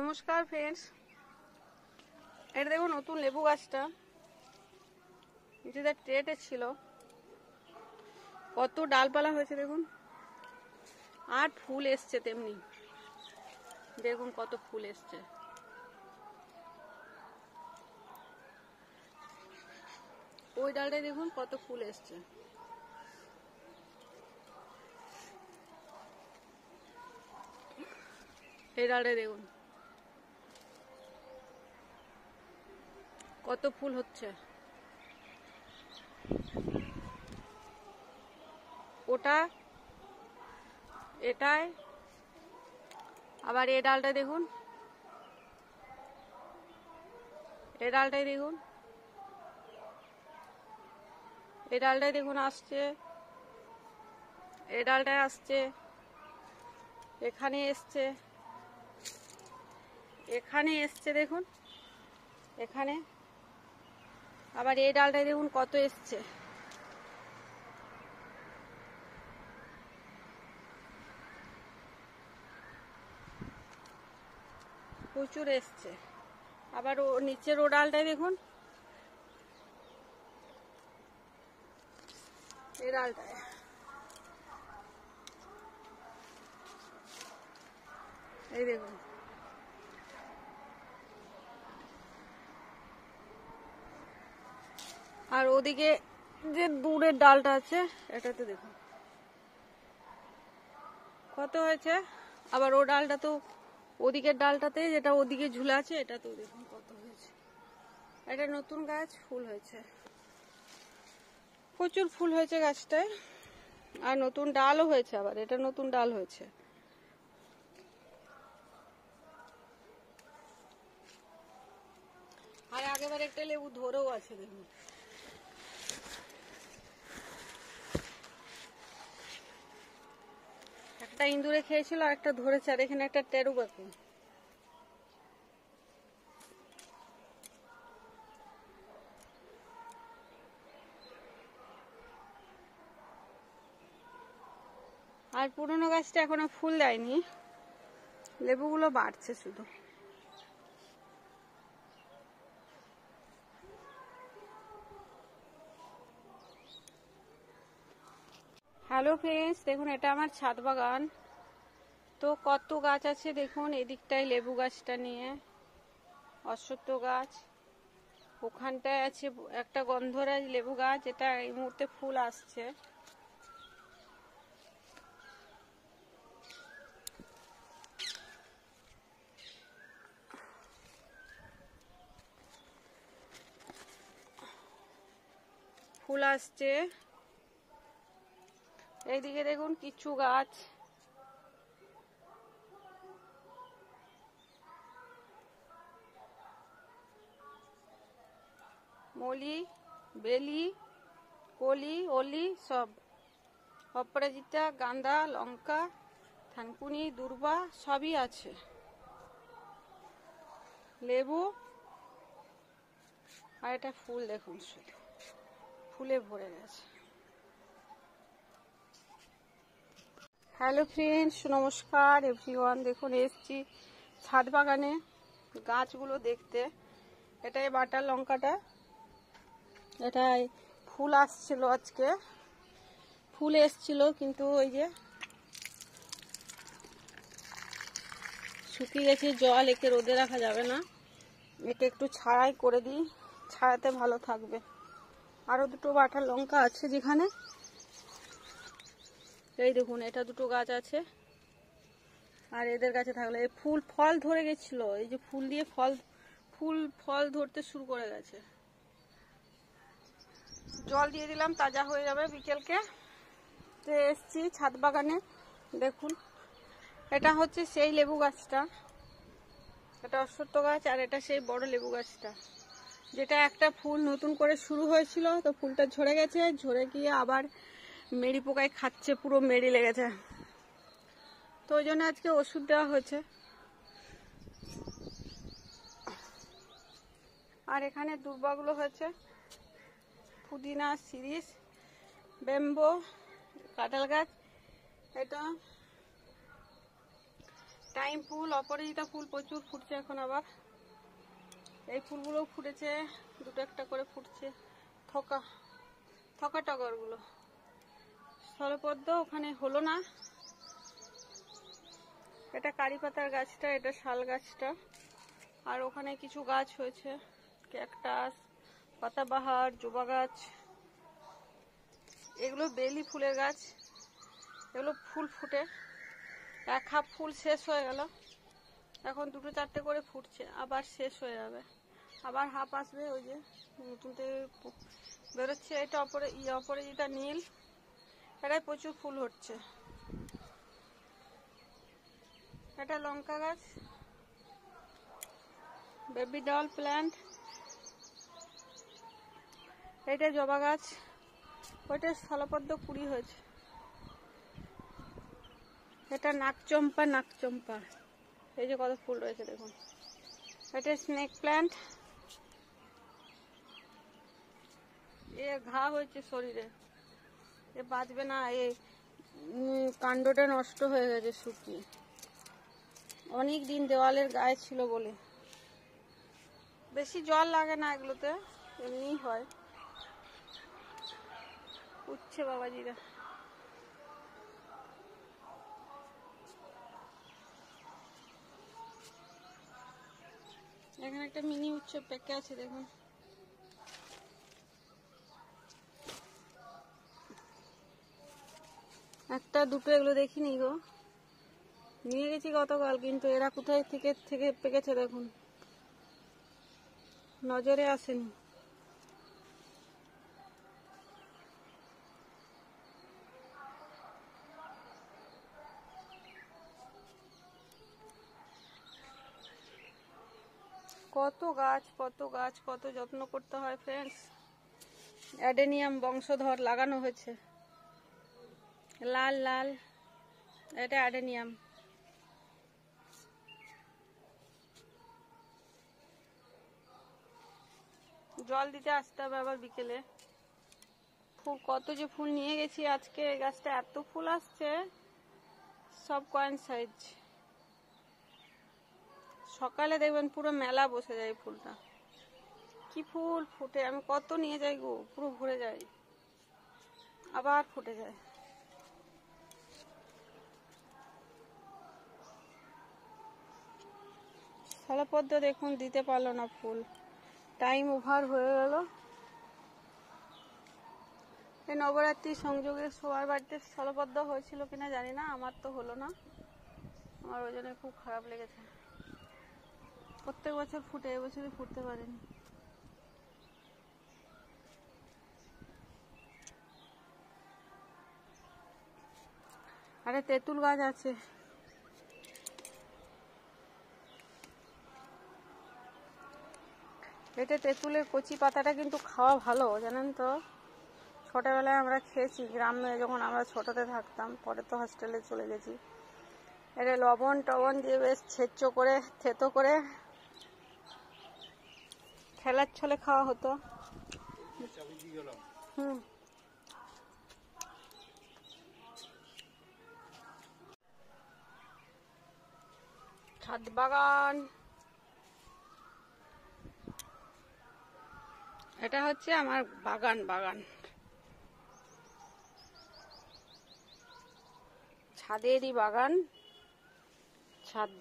নমস্কার ফ্রেন্ডস, এটা দেখুন নতুন লেবু গাছটা নিজেদের ট্রেতে ছিল। কত ডালপালা হয়েছে দেখুন, আর ফুল এসছে তেমনি। দেখুন কত ফুল এসছে। ওই ডালটায় দেখুন কত ফুল এসছে। এই ডালটায় দেখুন কত ফুল হচ্ছে। ওটা এটাই আবার এই ডালটায় দেখুন, এই ডালটায় দেখুন, এই ডালটায় দেখুন আসছে, এই ডালটায় আসছে, এখানে এসছে, এখানে এসছে দেখুন, এখানে আবার এই ডালটায় দেখুন কত এসছে। প্রচুর এসছে। আবার ও নিচের ও ডালটায় দেখুন, এই ডালটায় এই দেখুন। আর ওদিকে যে দূরের ডালটা আছে এটাতে দেখুন কত হয়েছে। আবার ও ডালটা তো ওদিকের ডালটাতে যেটা ওদিকে ঝুলে আছে এটাতেও দেখুন কত হয়েছে। এটা নতুন গাছ, ফুল হয়েছে, প্রচুর ফুল হয়েছে গাছটায়। আর নতুন ডালও হয়েছে, আবার এটা নতুন ডাল হয়েছে। আর আগেবার একটা লেবু ধরেও আছে দেখুন। একটা ইঁদুরে খেয়েছিল আর একটা ধরেছে। আর এখানে একটা টেরু পাখি। আর পুরনো গাছটা এখনো ফুল দেয়নি, লেবুগুলো বাড়ছে শুধু। হ্যালো ফ্রেন্ডস, দেখুন এটা আমার ছাদ বাগান। তো কত গাছ আছে দেখুন। এদিকটায় লেবু গাছটা নিয়ে অশ্বত্থ গাছ, ওখানটায় আছে একটা গন্ধরাজ লেবু গাছ, এটা এই মুহূর্তে ফুল আসছে। ফুল আসছে। এইদিকে দেখুন কিছু গাছ, মলি, বেলি, কলি, অলি সব, অপরাজিতা, গাঁদা, লঙ্কা, থানকুনি, দুর্বা সবই আছে। লেবু আর এটা ফুল দেখুন, শুধু ফুলে ভরে গেছে। হ্যালো ফ্রেন্ডস, নমস্কার এভরিওয়ান। দেখুন এসছি ছাদ বাগানে গাছগুলো দেখতে। এটাই বাটার লঙ্কাটা, এটাই ফুল আসছিল আজকে, ফুল এসছিল কিন্তু ওই যে শুকিয়ে গেছে, জল একে রোদে রাখা যাবে না, একে একটু ছাড়াই করে দিই, ছাড়াতে ভালো থাকবে। আরো দুটো বাটার লঙ্কা আছে যেখানে, এই দেখুন এটা দুটো গাছ আছে। আর এদের কাছে থাকলে এই ফুল ফল ধরে গেছিল, এই যে ফুল দিয়ে ফল ধরতে শুরু করে গেছে। জল দিয়ে দিলাম, তাজা হয়ে যাবে বিকেলকে। তো এসছি ছাদ বাগানে। দেখুন এটা হচ্ছে সেই লেবু গাছটা, এটা অশ্বত্থ গাছ, আর এটা সেই বড় লেবু গাছটা যেটা একটা ফুল নতুন করে শুরু হয়েছিল। তো ফুলটা ঝরে গেছে, ঝরে গিয়ে আবার মেরি পোকায় খাচ্ছে, পুরো মেরি লেগেছে। তো ওই জন্য আজকে ওষুধ দেওয়া হয়েছে। আর এখানে দুর্বাগুলো হয়েছে, পুদিনা, শিরিষ, বেম্বো, কাঁঠাল গাছ। এটা টাইম ফুল, অপরাজিতা ফুল প্রচুর ফুটছে এখন। আবার এই ফুলগুলোও ফুটেছে, দুটো একটা করে ফুটছে। থোকা থোকা টগরগুলো। স্থলপদ্ম ওখানে হলো না। এটা কারি পাতার গাছটা, এটা শাল গাছটা। আর ওখানে কিছু গাছ হয়েছে, ক্যাকটাস, পাতাবাহার, জবা গাছ। এগুলো বেলি ফুলের গাছ, এগুলো ফুল ফুটে। এক হাফ ফুল শেষ হয়ে গেল, এখন দুটো চারটে করে ফুটছে, আবার শেষ হয়ে যাবে, আবার হাফ আসবে। ওই যে নতুন থেকে বেরোচ্ছে। এটা অপরাজিতা নীল, এটাই প্রচুর ফুল হচ্ছে। এটা লঙ্কা গাছ, বেবি ডল প্ল্যান্ট। এটা জবা গাছ, ওইটা স্থলপদ্ম কুড়ি হয়েছে। এটা নাকচম্পা, নাকচম্পা। এই যে কত ফুল রয়েছে দেখুন। এটা স্নেক প্ল্যান্ট, এ ঘা হয়েছে শরীরে, এ বাঁচবে না। এ কাণ্ডটা নষ্ট হয়ে গেছে শুকিয়ে, অনেক দিন দেওয়ালের গায়ে ছিল বলে। বেশি জল লাগে না এগুলোতে, এমনি হয়। উঠছে বাবাজিরা। এখানে একটা মিনি উচ্ছে পেকে আছে দেখুন। একটা দুটো এগুলো দেখিনি গো, নিয়ে গেছি গতকাল, কিন্তু এরা কোথায় থেকে পেকেছে দেখুন, নজরে আসেনি। কত গাছ, কত গাছ, কত যত্ন করতে হয় ফ্রেন্ডস। অ্যাডেনিয়াম বংশধর লাগানো হয়েছে, লাল লাল। এটা অ্যাডেনিয়াম। জল দিতে আসতে হবে আবার বিকেলে। ফুল কত যে ফুল নিয়ে গেছি আজকে, এই গাছটা এত ফুল আসছে, সব কয়েন সাইজ। সকালে দেখবেন পুরো মেলা বসে যায় ফুলটা। কি ফুল ফুটে, আমি কত নিয়ে যাই গো, পুরো ভরে যায়, আবার ফুটে যায়। স্থলপদ্ম দেখুন দিতে পারলো না ফুল, টাইম ওভার হয়ে গেল। এই নবরাত্রি সংযোগে সবার বাড়িতে স্থলপদ্ম হয়েছিল কিনা জানি না, আমার তো হলো না, আমার ওই জন্য খুব খারাপ লেগেছে। প্রত্যেক বছর ফুটে, এবছরই ফুটতে পারেনি। আরে তেঁতুল গাছ আছে, এটা তেঁতুলের কচি পাতাটা কিন্তু খাওয়া ভালো, জানেন তো। ছোটবেলায় আমরা খেয়েছি গ্রামে, যখন আমরা ছোটতে থাকতাম, পরে তো হস্টেলে চলে গেছি। এটা লবণ টবণ দিয়ে বেশ ছেঁচো করে, থেতো করে ঠেলার ছলে খাওয়া হতো। ছাদ বাগান, এটা হচ্ছে আমার বাগান। ছাদেরই বাগান, ছাদ